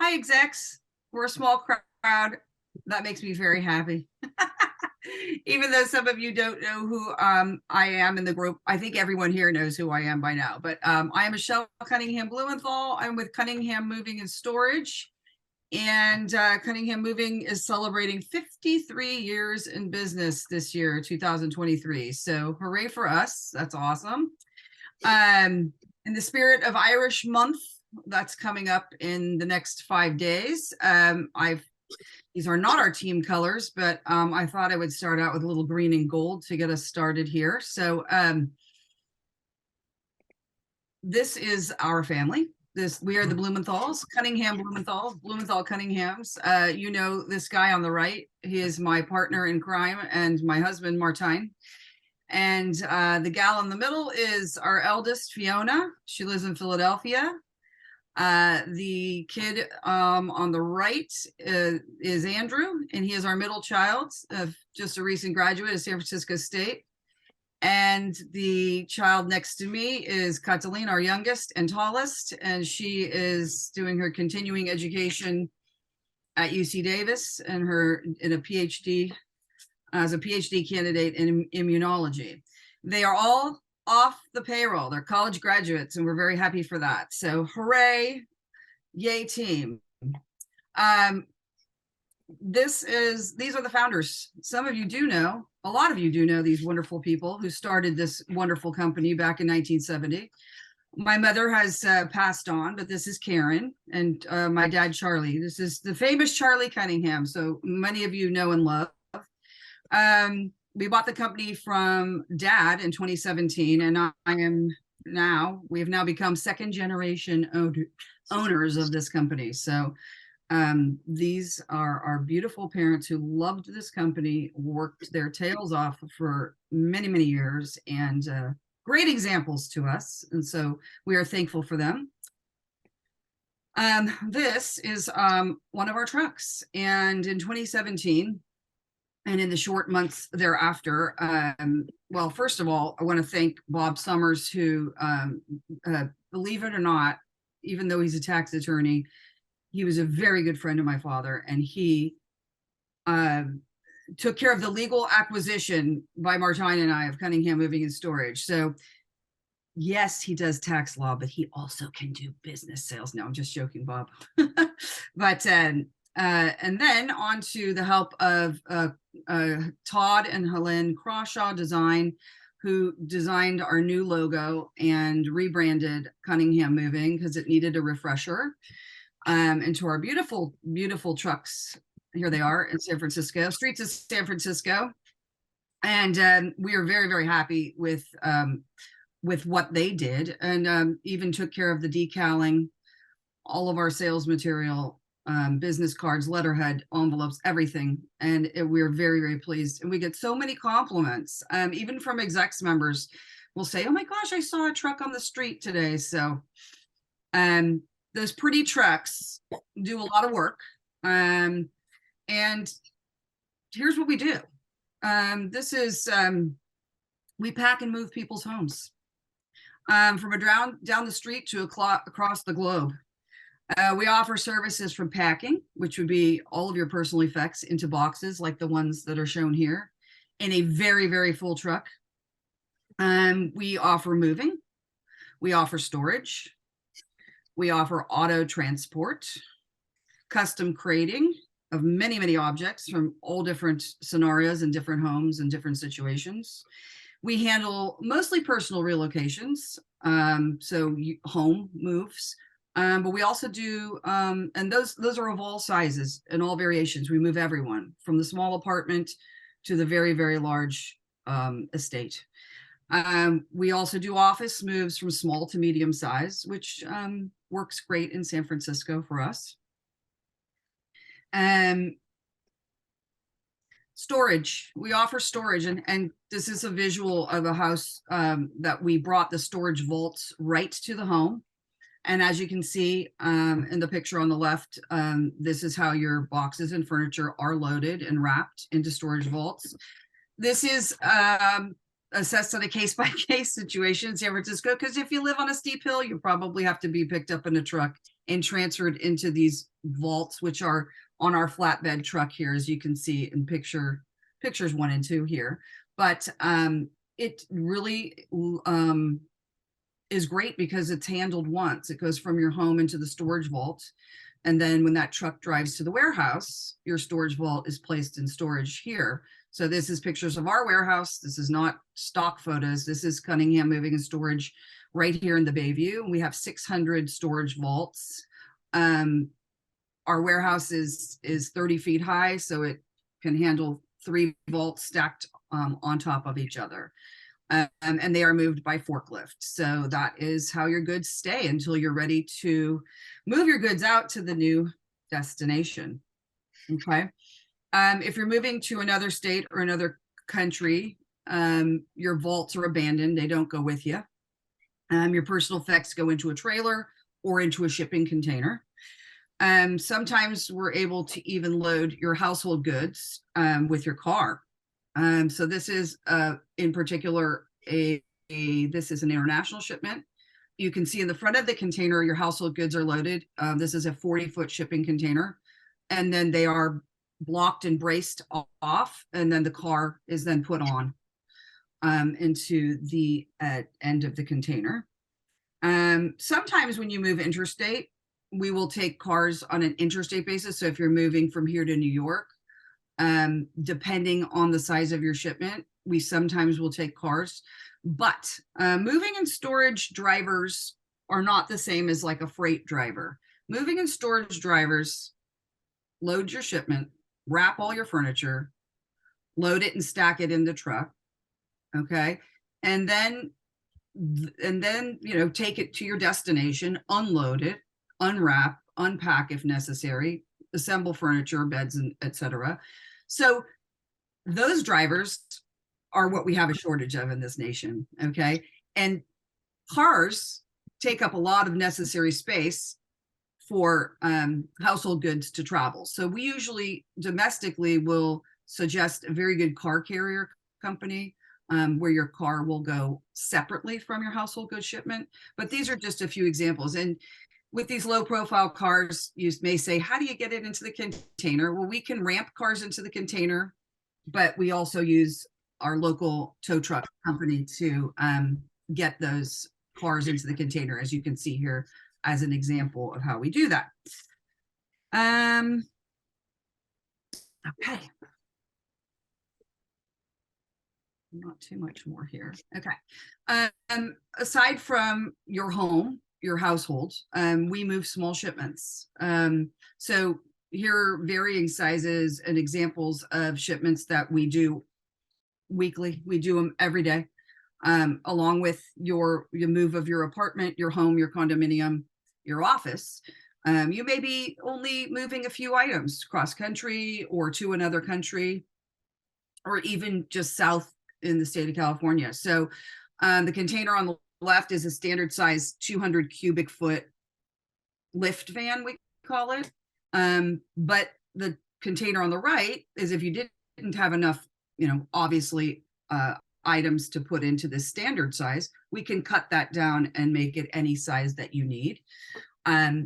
Hi, execs. We're a small crowd. That makes me very happy. Even though some of you don't know who I am in the group, I think everyone here knows who I am by now. But I am Michelle Cunningham Blumenthal. I'm with Cunningham Moving and Storage. And Cunningham Moving is celebrating 53 years in business this year, 2023. So hooray for us. That's awesome. In the spirit of Irish Month, that's coming up in the next 5 days. These are not our team colors, but I thought I would start out with a little green and gold to get us started here. So this is our family. We are the Blumenthals, Cunningham Blumenthal Cunninghams. You know this guy on the right. He is my partner in crime and my husband, Martine. And the gal in the middle is our eldest, Fiona. She lives in Philadelphia. The kid on the right is Andrew, and he is our middle child, just a recent graduate of San Francisco State. And the child next to me is Catalina, our youngest and tallest, and she is doing her continuing education at UC Davis and in a PhD as a PhD candidate in immunology. They are all off the payroll. They're college graduates, and we're very happy for that. So hooray, yay team. These are the founders. Some of you do know, a lot of you do know these wonderful people who started this wonderful company back in 1970. My mother has passed on, but this is Karen, and my dad, Charlie. This is the famous Charlie Cunningham. So many of you know and love. We bought the company from Dad in 2017, and we have now become second generation owners of this company. So these are our beautiful parents who loved this company, worked their tails off for many, many years, and great examples to us. And so we are thankful for them. This is one of our trucks, and in 2017, and in the short months thereafter, well, first of all, I want to thank Bob Summers, who, believe it or not, even though he's a tax attorney, he was a very good friend of my father, and he took care of the legal acquisition by Martine and I of Cunningham Moving and Storage. So yes, he does tax law, but he also can do business sales. No, I'm just joking, Bob. But and then on to the help of Todd and Helene Crawshaw Design, who designed our new logo and rebranded Cunningham Moving because it needed a refresher. And to our beautiful, beautiful trucks. Here they are in San Francisco, streets of San Francisco. And we are very, very happy with what they did, and even took care of the decaling, all of our sales material, business cards, letterhead, envelopes, everything. And we're very, very pleased. And we get so many compliments, even from execs members will say, oh my gosh, I saw a truck on the street today. So those pretty trucks do a lot of work. And here's what we do. This is, we pack and move people's homes from down the street to across the globe. We offer services from packing, which would be all of your personal effects into boxes like the ones that are shown here, in a very, very full truck. We offer moving. We offer storage. We offer auto transport, custom crating of many, many objects from all different scenarios and different homes and different situations. We handle mostly personal relocations, so home moves, but we also do, and those are of all sizes and all variations. We move everyone from the small apartment to the very, very large estate. We also do office moves from small to medium size, which works great in San Francisco for us. Storage, we offer storage, and this is a visual of a house that we brought the storage vaults right to the home. And as you can see in the picture on the left, this is how your boxes and furniture are loaded and wrapped into storage vaults. This is assessed on a case-by-case situation in San Francisco, because if you live on a steep hill, you probably have to be picked up in a truck and transferred into these vaults, which are on our flatbed truck here, as you can see in pictures 1 and 2 here. But it really is great because it's handled once. It goes from your home into the storage vault. And then when that truck drives to the warehouse, your storage vault is placed in storage here. So this is pictures of our warehouse. This is not stock photos. This is Cunningham Moving and Storage right here in the Bayview. We have 600 storage vaults. Our warehouse is 30 feet high, so it can handle 3 vaults stacked on top of each other. And they are moved by forklift. So that is how your goods stay until you're ready to move your goods out to the new destination. Okay. If you're moving to another state or another country, your vaults are abandoned. They don't go with you. Your personal effects go into a trailer or into a shipping container. Sometimes we're able to even load your household goods with your car. So this is in particular this is an international shipment. You can see in the front of the container your household goods are loaded. This is a 40-foot shipping container, and then they are blocked and braced off, and then the car is then put on into the end of the container. Sometimes when you move interstate, we will take cars on an interstate basis. So if you're moving from here to New York, depending on the size of your shipment, we sometimes will take cars. But moving and storage drivers are not the same as like a freight driver. Moving and storage drivers load your shipment, wrap all your furniture, load it and stack it in the truck. Okay. And then, you know, take it to your destination, unload it, unwrap, unpack if necessary, assemble furniture, beds, and etc. So those drivers are what we have a shortage of in this nation. Okay. And cars take up a lot of necessary space for household goods to travel. So we usually domestically will suggest a very good car carrier company where your car will go separately from your household goods shipment. But these are just a few examples. And with these low profile cars, you may say, how do you get it into the container? Well, we can ramp cars into the container, but we also use our local tow truck company to get those cars into the container, as you can see here as an example of how we do that. Okay. Not too much more here. Okay. Aside from your home, your household, we move small shipments. So here are varying sizes and examples of shipments that we do weekly. We do them every day, along with your move of your apartment, your home, your condominium, your office. You may be only moving a few items cross country or to another country, or even just south in the state of California. So the container on the left is a standard size 200 cubic foot lift van, we call it. But the container on the right is if you didn't have enough, you know, obviously items to put into this standard size, we can cut that down and make it any size that you need.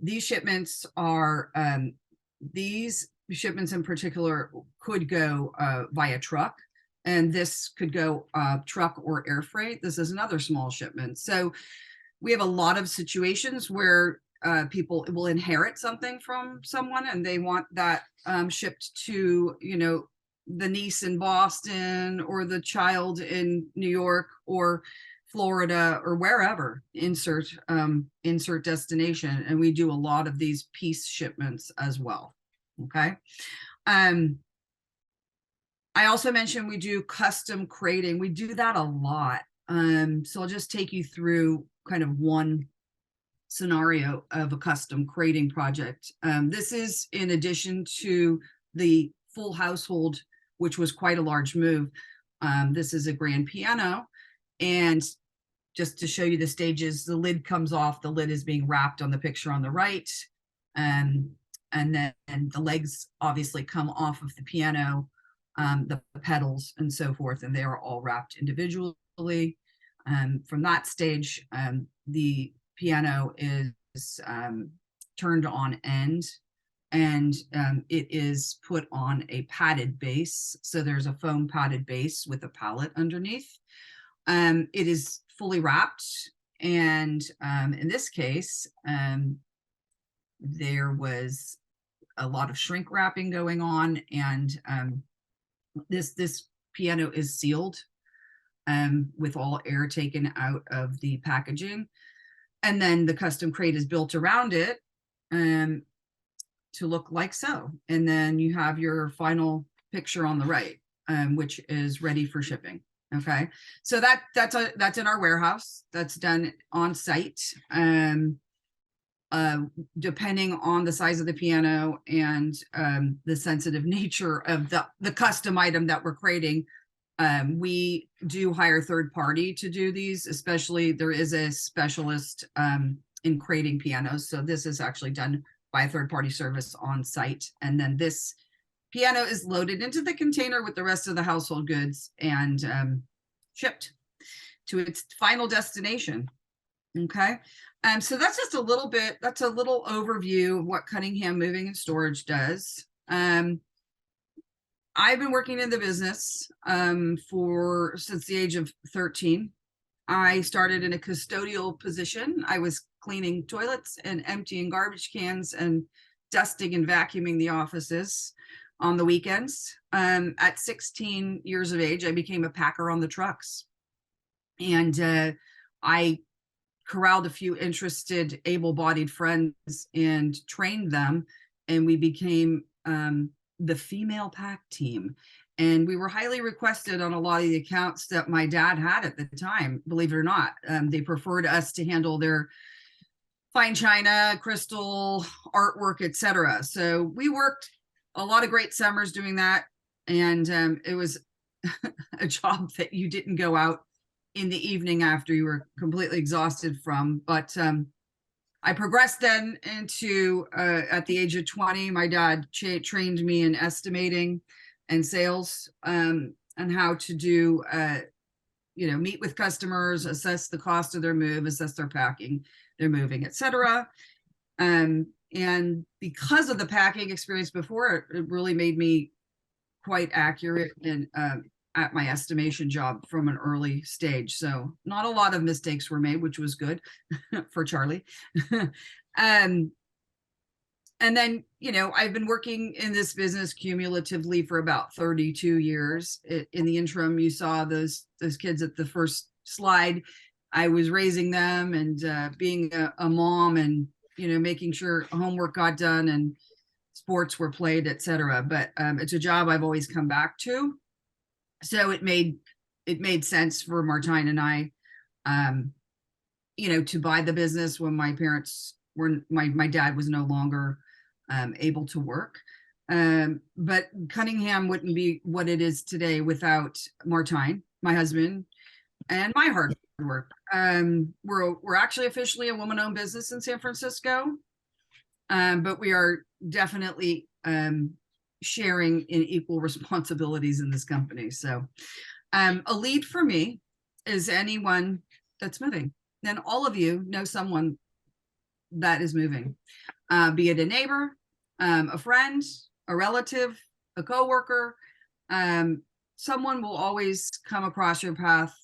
These shipments in particular could go via truck, and this could go truck or air freight. This is another small shipment. So we have a lot of situations where people will inherit something from someone and they want that shipped to, you know, the niece in Boston or the child in New York or Florida or wherever, insert destination. And we do a lot of these piece shipments as well. Okay. I also mentioned we do custom crating. We do that a lot. So I'll just take you through kind of one scenario of a custom crating project. This is in addition to the full household, which was quite a large move. This is a grand piano. And just to show you the stages, the lid comes off. The lid is being wrapped on the picture on the right. And then the legs obviously come off of the piano, the pedals and so forth, and they are all wrapped individually. From that stage, the piano is turned on end, and it is put on a padded base. So there's a foam padded base with a pallet underneath. It is fully wrapped, and in this case, there was a lot of shrink wrapping going on, and this piano is sealed with all air taken out of the packaging, and then the custom crate is built around it to look like so. And then you have your final picture on the right, which is ready for shipping. Okay, so that's in our warehouse. That's done on site. Depending on the size of the piano and the sensitive nature of the custom item that we're creating, we do hire third party to do these. Especially, there is a specialist in creating pianos, so this is actually done by a third party service on site, and then this piano is loaded into the container with the rest of the household goods and shipped to its final destination. Okay, so that's just a little bit, that's a little overview of what Cunningham Moving and Storage does. I've been working in the business since the age of 13. I started in a custodial position. I was cleaning toilets and emptying garbage cans and dusting and vacuuming the offices on the weekends. At 16 years of age, I became a packer on the trucks. And I corralled a few interested, able-bodied friends and trained them, and we became the female pack team. And we were highly requested on a lot of the accounts that my dad had at the time, believe it or not. They preferred us to handle their fine china, crystal, artwork, etc. So we worked a lot of great summers doing that. And it was a job that you didn't go out in the evening after you were completely exhausted from. But I progressed then into, at the age of 20, my dad trained me in estimating and sales, and how to do, meet with customers, assess the cost of their move, assess their packing, their moving, etc. And because of the packing experience before, it really made me quite accurate in at my estimation job from an early stage. So not a lot of mistakes were made, which was good for Charlie. And then, I've been working in this business cumulatively for about 32 years. In the interim, you saw those kids at the first slide. I was raising them and being a mom, and, making sure homework got done and sports were played, etc. But it's a job I've always come back to. So it made sense for Martine and I, to buy the business when my parents my dad was no longer able to work. But Cunningham wouldn't be what it is today without Martine, my husband, and my hard work. We're actually officially a woman-owned business in San Francisco, but we are definitely sharing in equal responsibilities in this company. So a lead for me is anyone that's moving. Then all of you know someone that is moving, be it a neighbor, a friend, a relative, a coworker. Someone will always come across your path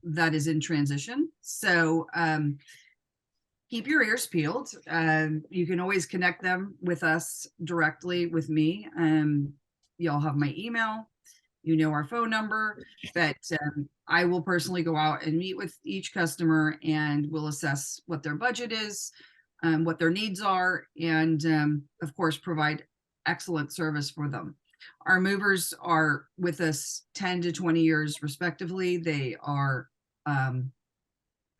that is in transition. So keep your ears peeled. You can always connect them with us directly with me. Y'all have my email, our phone number, but I will personally go out and meet with each customer, and we'll assess what their budget is, what their needs are, and of course, provide excellent service for them. Our movers are with us 10 to 20 years respectively. They are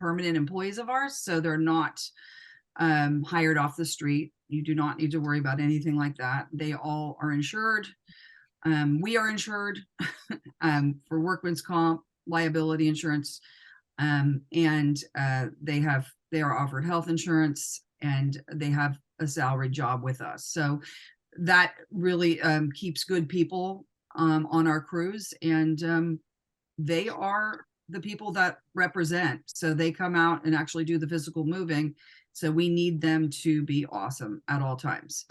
permanent employees of ours, so they're not hired off the street. You do not need to worry about anything like that. They all are insured. We are insured for workman's comp, liability insurance, and they are offered health insurance, and they have a salaried job with us. So that really keeps good people on our crews, and they are the people that represent. So they come out and actually do the physical moving, So we need them to be awesome at all times.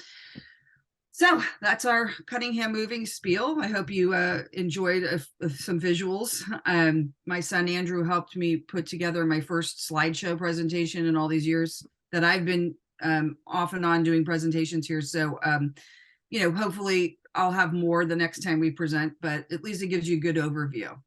So that's our Cunningham Moving spiel. I hope you enjoyed some visuals. My son Andrew helped me put together my first slideshow presentation in all these years that I've been off and on doing presentations here. So, hopefully I'll have more the next time we present, but at least it gives you a good overview.